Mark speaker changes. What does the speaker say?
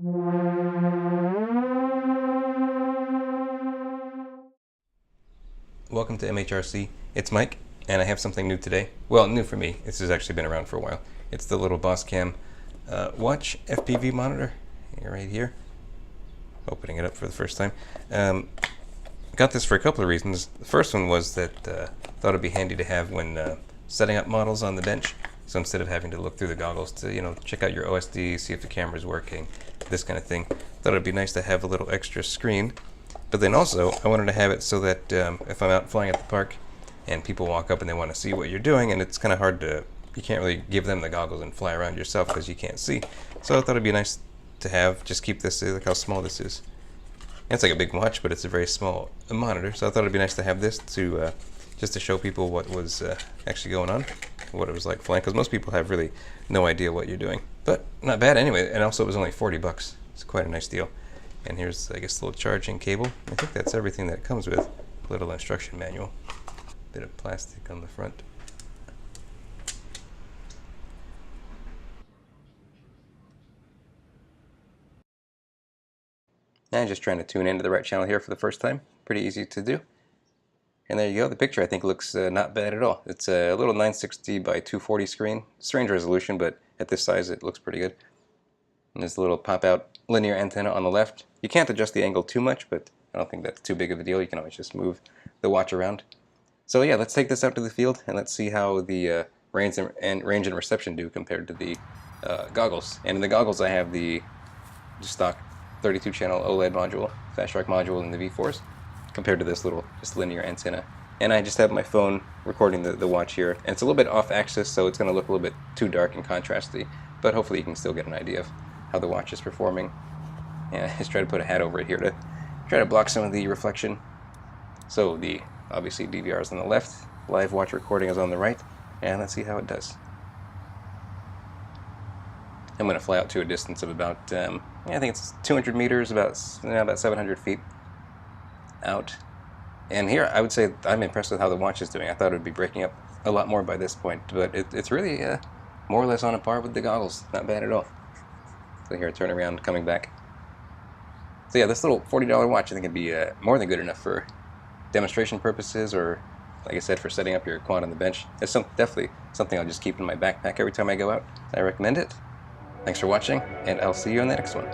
Speaker 1: Welcome to MHRC. It's Mike, and I have something new today. Well, new for me. This has actually been around for a while. It's the little Boscam Watch FPV monitor right here. Opening it up for the first time. Got this for a couple of reasons. The first one was that thought it'd be handy to have when setting up models on the bench. So instead of having to look through the goggles to, check out your OSD, see if the camera's working, this kind of thing, thought it'd be nice to have a little extra screen. But then also, I wanted to have it so that if I'm out flying at the park and people walk up and they want to see what you're doing, and it's kind of hard to, you can't really give them the goggles and fly around yourself because you can't see. So I thought it'd be nice to have, just keep this, look how small this is. And it's like a big watch, but it's a very small monitor. So I thought it'd be nice to have this to, just to show people what was actually going on, what it was like flying, because most people have really no idea what you're doing. But not bad anyway, and also it was only 40 bucks. It's quite a nice deal. And here's, I guess, the little charging cable. I think that's everything that it comes with. Little instruction manual. Bit of plastic on the front. And just trying to tune into the right channel here for the first time. Pretty easy to do. And there you go. The picture I think looks not bad at all. It's a little 960 by 240 screen. Strange resolution, but at this size it looks pretty good. And there's a little pop-out linear antenna on the left. You can't adjust the angle too much, but I don't think that's too big of a deal. You can always just move the watch around. So yeah, let's take this out to the field and let's see how the range and reception do compared to the goggles. And in the goggles I have the stock 32-channel OLED module, fast track module in the V4s, compared to this little just linear antenna. And I just have my phone recording the watch here. And it's a little bit off axis, so it's going to look a little bit too dark and contrasty, but hopefully you can still get an idea of how the watch is performing. And I just try to put a hat over it here to try to block some of the reflection. So the obviously DVR is on the left, live watch recording is on the right, and let's see how it does. I'm going to fly out to a distance of about, I think it's 200 meters, about 700 feet out. And here I would say I'm impressed with how the watch is doing. I thought it would be breaking up a lot more by this point, but it's really more or less on a par with the goggles. Not bad at all. So here, turn around, coming back. So yeah, this little $40 watch I think would be more than good enough for demonstration purposes, or like I said, for setting up your quad on the bench. It's definitely something I'll just keep in my backpack every time I go out. I recommend it. Thanks for watching, and I'll see you on the next one.